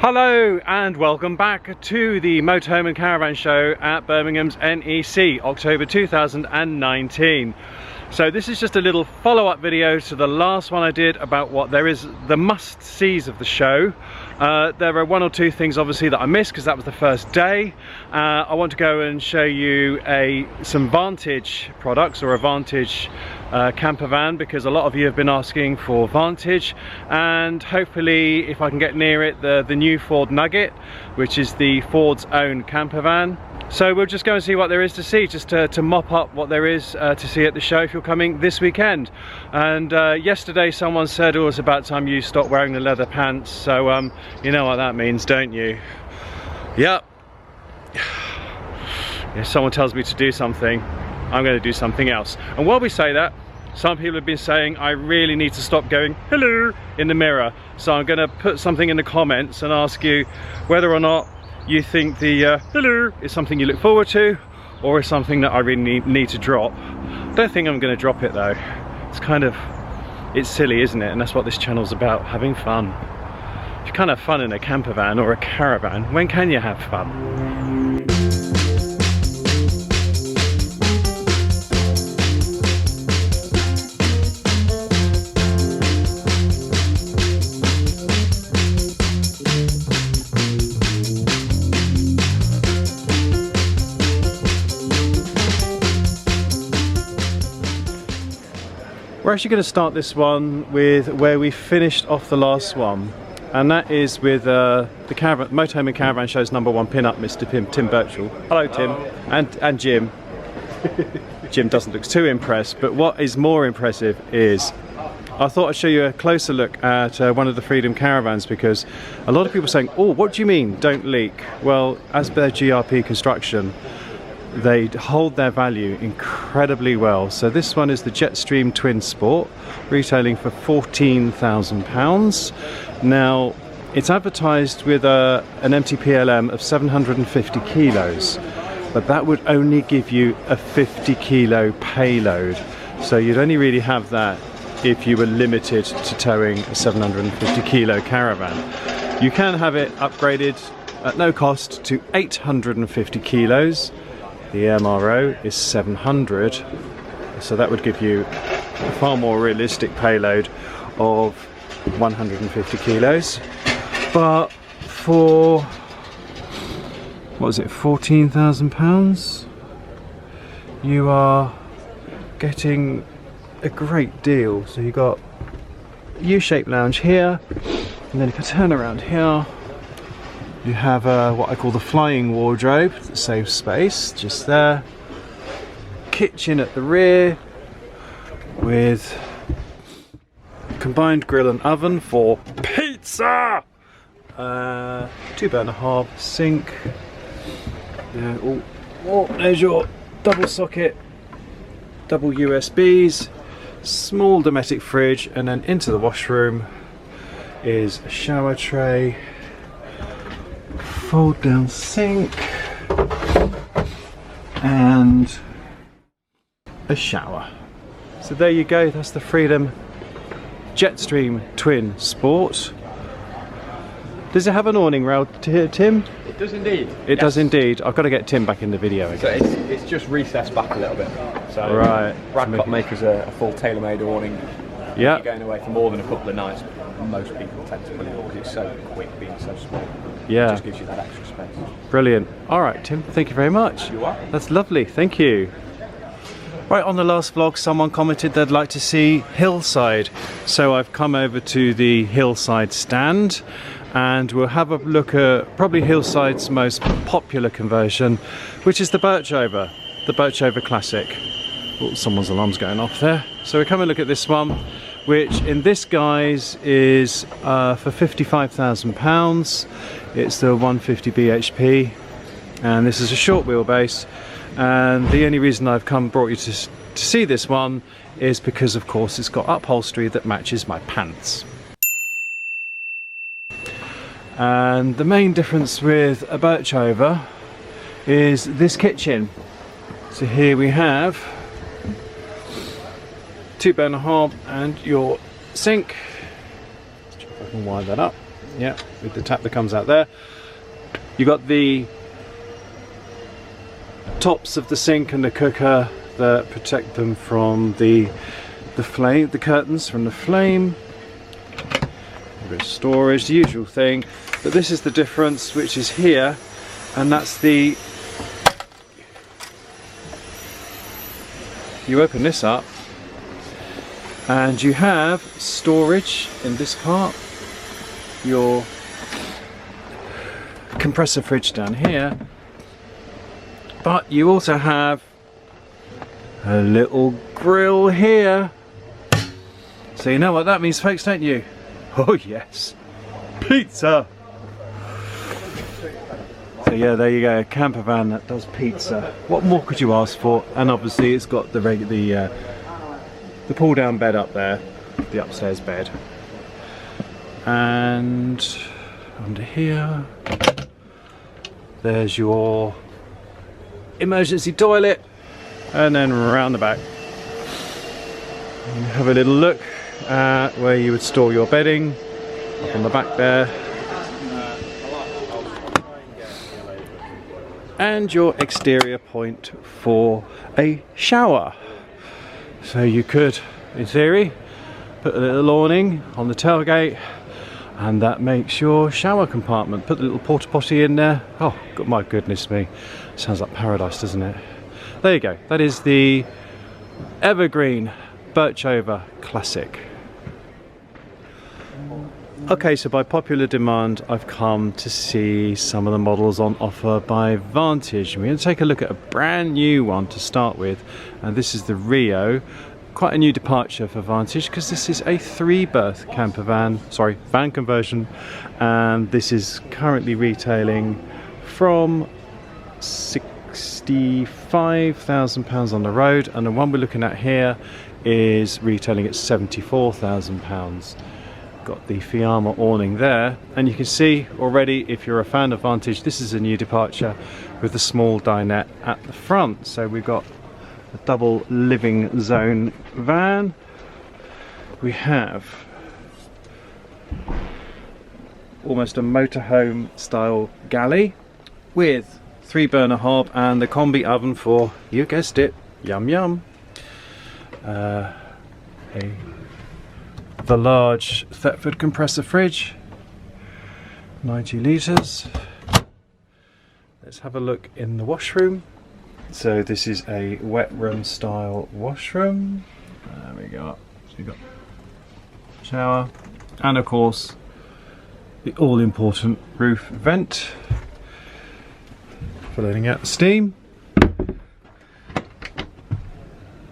Hello and welcome back to the Motorhome and Caravan Show at Birmingham's NEC, October 2019. So this is just a little follow-up video to the last one I did about what there is the must-sees of the show. There are one or two things obviously that I missed because that was the first day. I want to go and show you some Vantage products, or a Vantage camper van, because a lot of you have been asking for Vantage, and hopefully if I can get near it, the new FORD Nugget, which is the Ford's own camper van. So we'll just go and see what there is to see, just to mop up what there is to see at the show if you're coming this weekend. And yesterday someone said, oh, it's about time you stop wearing the leather pants, so you know what that means, don't you? Yep. If someone tells me to do something, I'm going to do something else. And while we say that, some people have been saying I really need to stop going hello in the mirror, so I'm going to put something in the comments and ask you whether or not you think the hello is something you look forward to, or is something that I really need to drop. I don't think I'm going to drop it though. It's silly, isn't it? And that's what this channel's about, having fun. If you can't have fun in a camper van or a caravan, when can you have fun? We're actually going to start this one with where we finished off the last one, and that is with the Motorhome and Caravan Show's #1 pin-up, Mr. Tim Birchover. Hello Tim. And Jim. Jim doesn't look too impressed, but what is more impressive is I thought I'd show you a closer look at one of the Freedom caravans, because a lot of people are saying, oh, what do you mean don't leak? Well, as per GRP construction, they hold their value incredibly well. So this one is the Jetstream Twin Sport, retailing for £14,000. Now it's advertised with an MTPLM of 750 kilos, but that would only give you a 50 kilo payload. So you'd only really have that if you were limited to towing a 750 kilo caravan. You can have it upgraded at no cost to 850 kilos. The MRO is 700, so that would give you a far more realistic payload of 150 kilos. But for, what was it, £14,000, you are getting a great deal. So you got a U-shaped lounge here, and then if you turn around here, you have what I call the flying wardrobe that saves space just there. Kitchen at the rear with combined grill and oven for pizza. 2-burner hob, sink. There's your double socket, double USBs, small domestic fridge, and then into the washroom is a shower tray, fold down sink, and a shower. So there you go, that's the Freedom Jetstream Twin Sport. Does it have an awning rail here, Tim? It does indeed. It does indeed. I've got to get Tim back in the video again. So it's just recessed back a little bit. So right. Bradcott make us a full tailor-made awning. Yeah. If you're going away for more than a couple of nights, most people tend to put it on because it's so quick being so small. Yeah. It just gives you that extra space. Brilliant. All right, Tim, thank you very much. You are. That's lovely, thank you. Right, on the last vlog someone commented they'd like to see Hillside, so I've come over to the Hillside stand and we'll have a look at probably Hillside's most popular conversion, which is the Birchover Classic. Oh, someone's alarm's going off there. So we'll come and look at this one, which in this guise is for £55,000. It's the 150 bhp, and this is a short wheelbase. And the only reason I've brought you to see this one is because, of course, it's got upholstery that matches my pants. And the main difference with a Birchover is this kitchen. So here we have 2-burner hob and your sink. Let's see if I can wire that up. Yeah, with the tap that comes out there. You got the tops of the sink and the cooker that protect them from the flame, the curtains from the flame. A bit of storage, the usual thing. But this is the difference, which is here, and that's the. You open this up, and you have storage in this part. Your compressor fridge down here, but you also have a little grill here. So you know what that means, folks, don't you? Oh yes, pizza. So yeah, there you go, a camper van that does pizza. What more could you ask for? And obviously it's got the pull down bed up there, the upstairs bed. And under here, there's your emergency toilet, and then round the back you have a little look at where you would store your bedding up on the back there, and your exterior point for a shower. So you could, in theory, put a little awning on the tailgate, and that makes your shower compartment. Put the little porta potty in there. Oh, my goodness me. Sounds like paradise, doesn't it? There you go. That is the Evergreen Birchover Classic. Okay, so by popular demand, I've come to see some of the models on offer by Vantage. We're going to take a look at a brand new one to start with, and this is the Rio. Quite a new departure for Vantage, because this is a 3-berth camper van, sorry, van conversion, and this is currently retailing from £65,000 on the road, and the one we're looking at here is retailing at £74,000. Got the Fiamma awning there, and you can see already, if you're a fan of Vantage, this is a new departure with the small dinette at the front. So we've got a double living zone van. We have almost a motorhome style galley with 3-burner hob and the combi oven for, you guessed it, yum yum. The large Thetford compressor fridge, 90 litres. Let's have a look in the washroom. So this is a wet room style washroom. There we go. So you've got shower, and of course the all important roof vent for letting out the steam.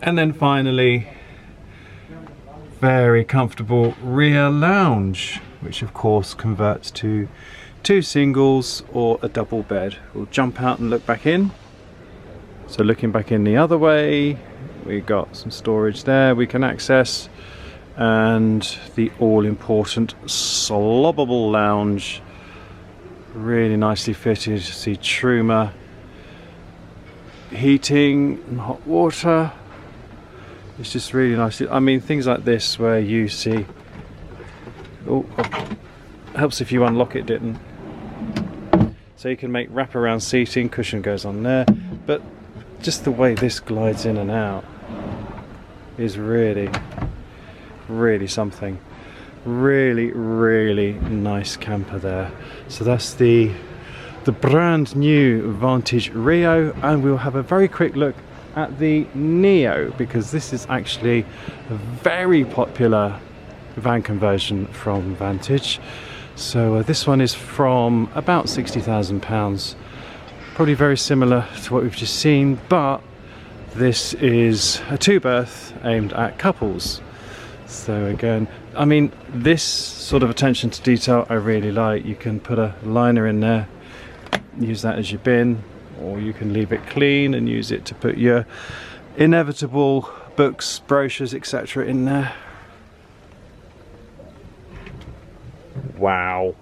And then finally, very comfortable rear lounge, which of course converts to 2 singles or a double bed. We'll jump out and look back in. So looking back in the other way, we've got some storage there we can access, and the all-important slobbable lounge, really nicely fitted. See Truma heating and hot water. It's just really nice. I mean, things like this where you see, oh, helps if you unlock it, Ditton. So you can make wraparound seating, cushion goes on there, but just the way this glides in and out is really, really something. Really, really nice camper there. So that's the brand new Vantage Rio, and we'll have a very quick look at the Neo, because this is actually a very popular van conversion from Vantage. So this one is from about £60,000, probably very similar to what we've just seen, but this is a 2-berth aimed at couples. So again, I mean, this sort of attention to detail I really like. You can put a liner in there, use that as your bin, or you can leave it clean and use it to put your inevitable books, brochures, etc. in there. Wow,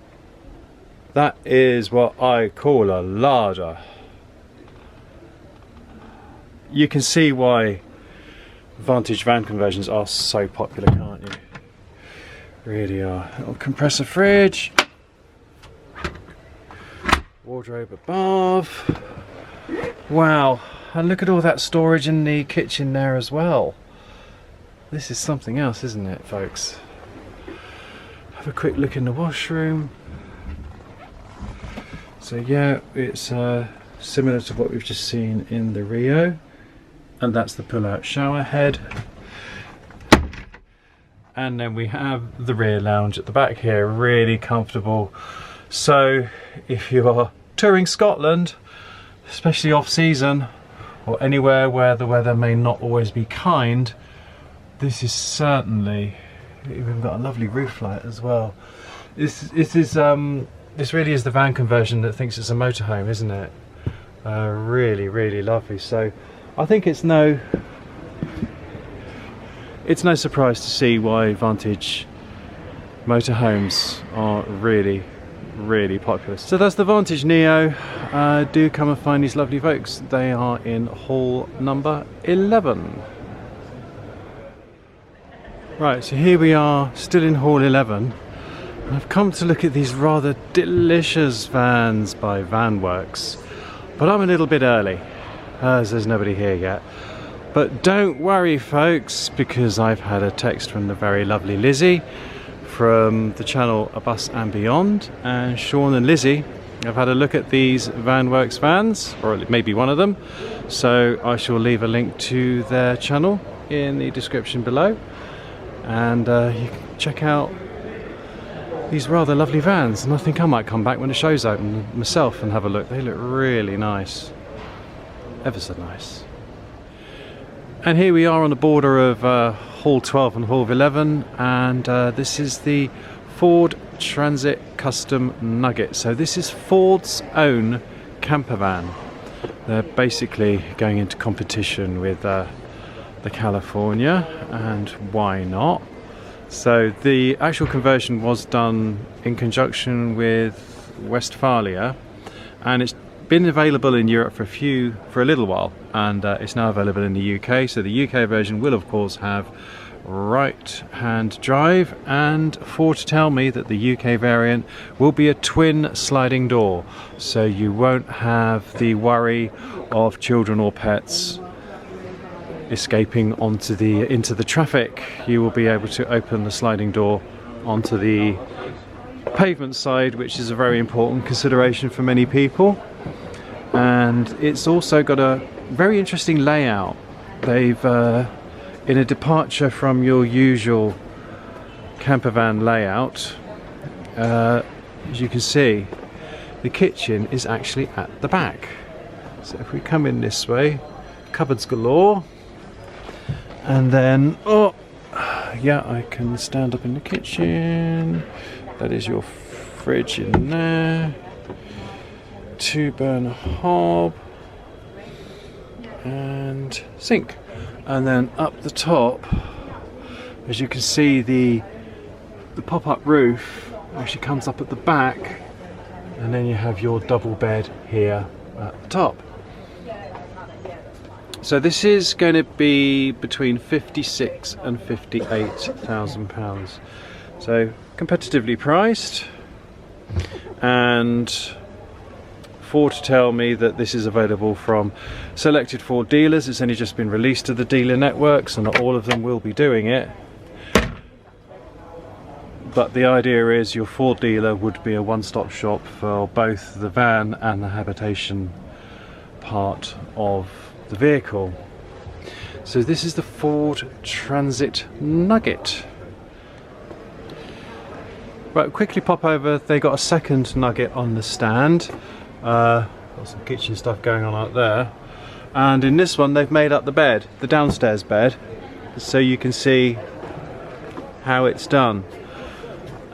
that is what I call a larder. You can see why Vantage van conversions are so popular, can't you? Really are. Little compressor fridge, Wardrobe above. Wow, and look at all that storage in the kitchen there as well. This is something else, isn't it, folks? Have a quick look in the washroom. So yeah, it's similar to what we've just seen in the Rio, and that's the pull-out shower head. And then we have the rear lounge at the back here, really comfortable. So if you are touring Scotland, especially off season, or anywhere where the weather may not always be kind, this is certainly, we've got a lovely roof light as well. This really is the van conversion that thinks it's a motorhome, isn't it? Really, really lovely. So I think it's no surprise to see why Vantage motorhomes are really, really popular. So that's the Vantage Neo. Do come and find these lovely folks. They are in hall number 11. Right, so here we are, still in hall 11. And I've come to look at these rather delicious vans by Vanworks. But I'm a little bit early, as there's nobody here yet. But don't worry, folks, because I've had a text from the very lovely Lizzie from the channel A Bus and Beyond, and Sean and Lizzie have had a look at these Vanworks vans, or maybe one of them. So I shall leave a link to their channel in the description below, and you can check out these rather lovely vans. And I think I might come back when the show's open myself and have a look. They look really nice, ever so nice. And here we are on the border of hall 12 and hall 11, and this is the FORD TRANSIT CUSTOM NUGGET. So this is Ford's own camper van. They're basically going into competition with the California, and why not? So the actual conversion was done in conjunction with Westphalia, and it's been available in Europe for a little while, and it's now available in the UK. So the UK version will of course have right hand drive, and Ford tell me that the UK variant will be a twin sliding door, so you won't have the worry of children or pets escaping into the traffic. You will be able to open the sliding door onto the pavement side, which is a very important consideration for many people. And it's also got a very interesting layout. They've in a departure from your usual camper van layout, as you can see, the kitchen is actually at the back. So if we come in this way, cupboards galore. And then, oh, yeah, I can stand up in the kitchen. That is your fridge in there. 2-burner hob. And sink. And then up the top, as you can see, the pop-up roof actually comes up at the back. And then you have your double bed here at the top. So this is going to be between £56,000 and £58,000. So competitively priced, and Ford tell me that this is available from selected Ford dealers. It's only just been released to the dealer networks, and not all of them will be doing it. But the idea is your Ford dealer would be a one-stop shop for both the van and the habitation part of the vehicle. So this is the FORD TRANSIT NUGGET. Right, quickly pop over. They got a second Nugget on the stand. Got some kitchen stuff going on out there. And in this one they've made up the bed, the downstairs bed, so you can see how it's done.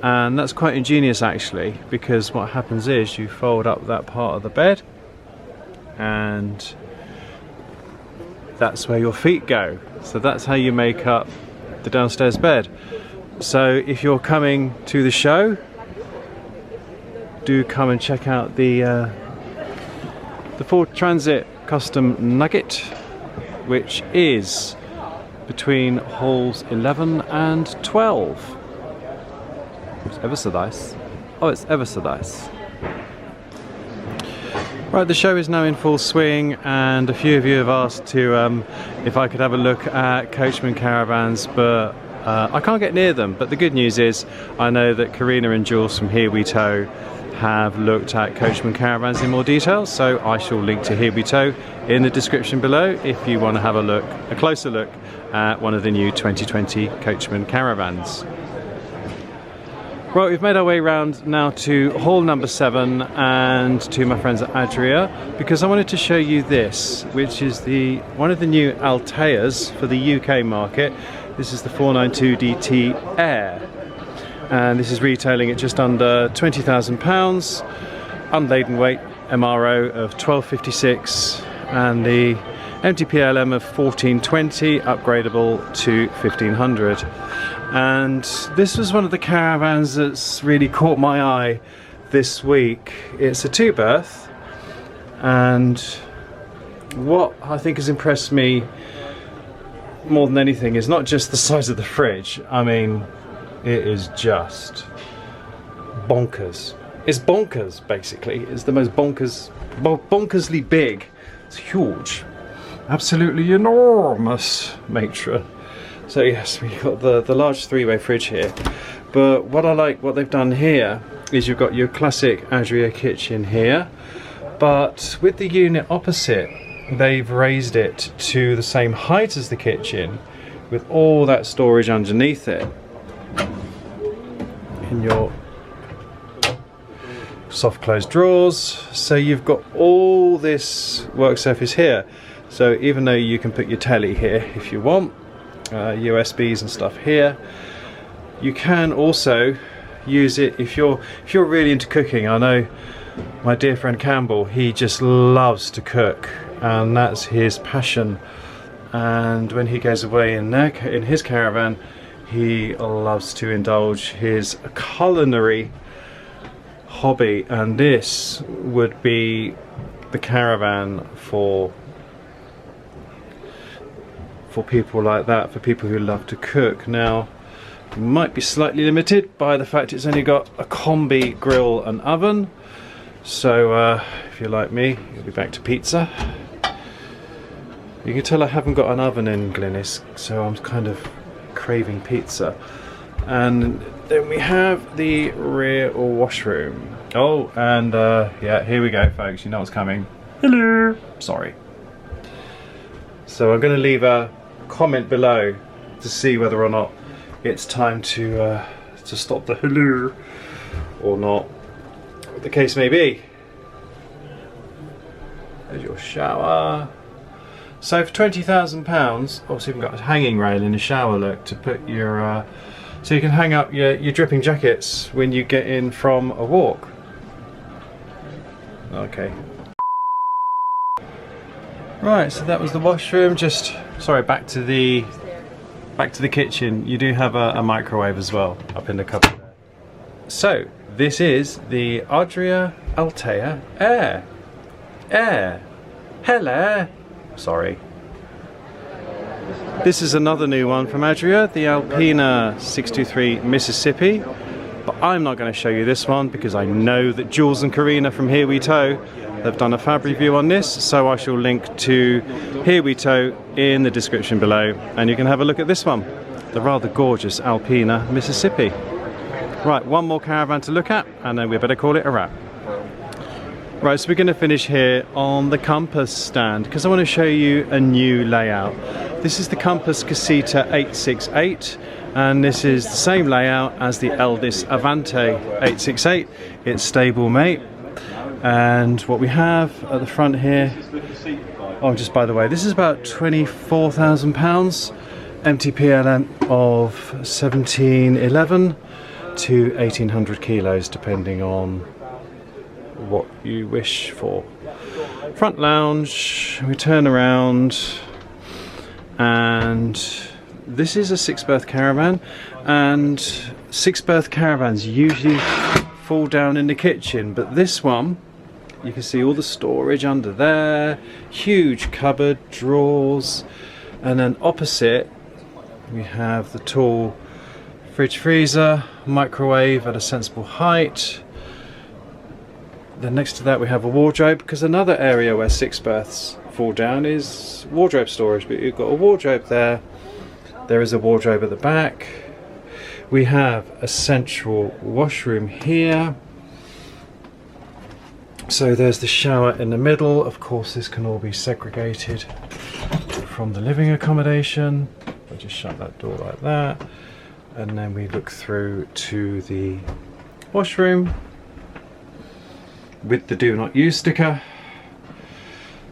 And that's quite ingenious actually, because what happens is you fold up that part of the bed, and that's where your feet go. So that's how you make up the downstairs bed. So if you're coming to the show, do come and check out the FORD TRANSIT CUSTOM NUGGET, which is between halls 11 and 12. It's ever so nice. Oh, it's ever so nice. Right, the show is now in full swing, and a few of you have asked to if I could have a look at Coachman caravans, but I can't get near them. But the good news is I know that Karina and Jules from Here We Tow have looked at Coachman caravans in more detail, so I shall link to Here We Tow in the description below if you want to have a closer look at one of the new 2020 Coachman caravans. Right, we've made our way around now to hall number 7 and to my friends at Adria, because I wanted to show you this, which is one of the new Alteas for the UK market. This is the 492DT Aire, and this is retailing at just under £20,000, unladen weight MRO of 1256 and the MTPLM of 1420, upgradable to 1500. And this was one of the caravans that's really caught my eye this week. It's a two-berth, and what I think has impressed me more than anything is not just the size of the fridge. I mean, it is just bonkers. It's bonkers, basically. It's the most bonkersly big. It's huge. Absolutely enormous matron. So yes, we've got the large 3-way fridge here, but what I like what they've done here is you've got your classic Adria kitchen here, but with the unit opposite they've raised it to the same height as the kitchen with all that storage underneath it in your soft closed drawers. So you've got all this work surface here, so even though you can put your telly here if you want, USBs and stuff here, you can also use it if you're really into cooking. I know my dear friend Campbell, he just loves to cook, and that's his passion, and when he goes away in his caravan, he loves to indulge his culinary hobby, and this would be the caravan for people like that, for people who love to cook. Now, it might be slightly limited by the fact it's only got a combi grill and oven, so if you're like me, you'll be back to pizza. You can tell I haven't got an oven in Glennis, so I'm kind of craving pizza. And then we have the rear washroom. Oh, and yeah, here we go, folks. You know what's coming. Hello. Sorry. So I'm going to leave a comment below to see whether or not it's time to stop the hello or not. What the case may be. There's your shower. So for £20,000, obviously we've got a hanging rail in the shower, look, to put your so you can hang up your dripping jackets when you get in from a walk. Okay. Right, so that was the washroom. Just sorry, back to the kitchen. You do have a microwave as well up in the cupboard there. So this is the Adria Altea Aire. Hello. Sorry. This is another new one from Adria, the Alpina 623 Mississippi. But I'm not going to show you this one because I know that Jules and Karina from Here We Tow, they've done a fab review on this, so I shall link to Here We Tow in the description below, and you can have a look at this one, the rather gorgeous Alpina Mississippi. Right, one more caravan to look at, and then we better call it a wrap. Right, so we're going to finish here on the Compass stand, because I want to show you a new layout. This is the Compass Casita 868, and this is the same layout as the Elddis Avanteé 868. It's stablemate. And what we have at the front here, oh, just by the way, this is about £24,000, MTPLM of 1711 to 1800 kilos, depending on what you wish for. Front lounge, we turn around, and this is a 6-berth caravan, and 6-berth caravans usually fall down in the kitchen, but this one, you can see all the storage under there, huge cupboard, drawers, and then opposite we have the tall fridge freezer, microwave at a sensible height, Then next to that we have a wardrobe, because another area where 6 berths fall down is wardrobe storage. But you've got a wardrobe there. There is a wardrobe at the back. We have a central washroom here. So there's the shower in the middle. Of course, this can all be segregated from the living accommodation. I'll just shut that door like that. And then we look through to the washroom with the do not use sticker.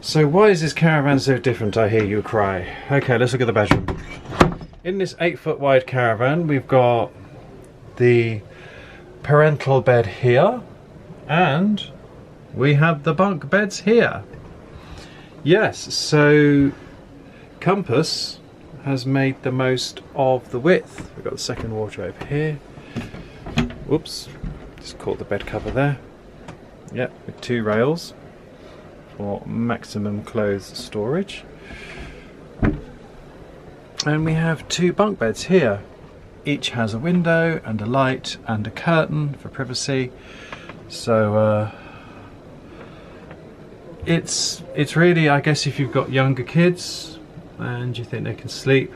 So why is this caravan so different, I hear you cry? Okay, let's look at the bedroom. In this 8-foot wide caravan, we've got the parental bed here, and we have the bunk beds here. Yes, so Compass has made the most of the width. We've got the second wardrobe here. Whoops, just caught the bed cover there. Yep, with 2 rails for maximum clothes storage. And we have 2 bunk beds here. Each has a window and a light and a curtain for privacy. So it's really, I guess, if you've got younger kids and you think they can sleep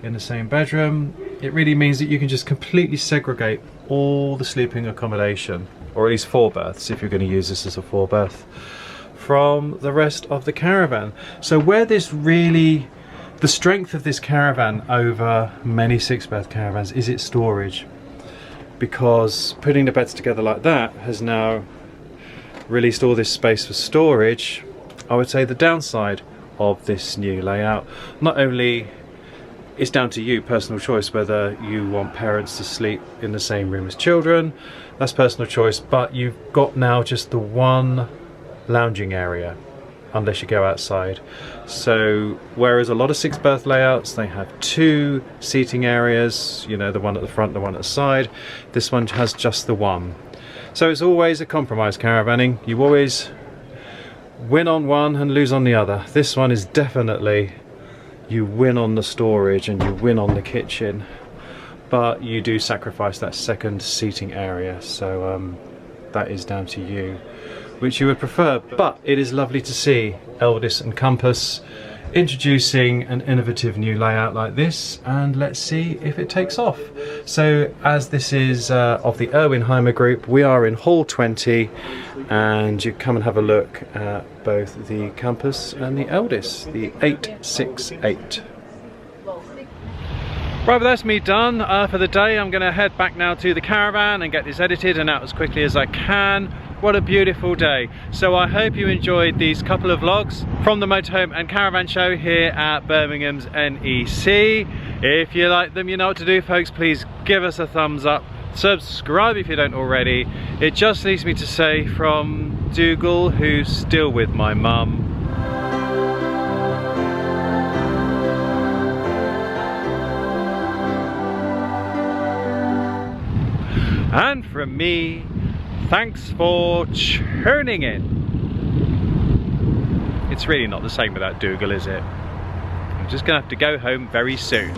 in the same bedroom, it really means that you can just completely segregate all the sleeping accommodation, or at least 4 berths if you're going to use this as a 4 berth, from the rest of the caravan. So where this really, the strength of this caravan over many 6 berth caravans is its storage, because putting the beds together like that has now released all this space for storage. I would say the downside of this new layout, not only it's down to you, personal choice, whether you want parents to sleep in the same room as children, that's personal choice, but you've got now just the one lounging area unless you go outside. So whereas a lot of 6 berth layouts, they have 2 seating areas, you know, the one at the front, the one at the side, this one has just the one. So it's always a compromise caravanning. You always win on one and lose on the other. This one is definitely, you win on the storage and you win on the kitchen, but you do sacrifice that second seating area. So that is down to you which you would prefer. But it is lovely to see Elddis and Compass introducing an innovative new layout like this, and let's see if it takes off. So as this is of the Irwin-Heimer group, we are in Hall 20, and you come and have a look at both the Compass and the Elddis, the 868. Right, well, that's me done for the day. I'm going to head back now to the caravan and get this edited and out as quickly as I can. What a beautiful day. So I hope you enjoyed these couple of vlogs from the Motorhome and Caravan Show here at Birmingham's NEC. If you like them, you know what to do, folks. Please give us a thumbs up. Subscribe if you don't already. It just leaves me to say from Dougal, who's still with my mum, and from me, thanks for tuning in. It's really not the same without Dougal, is it? I'm just gonna have to go home very soon.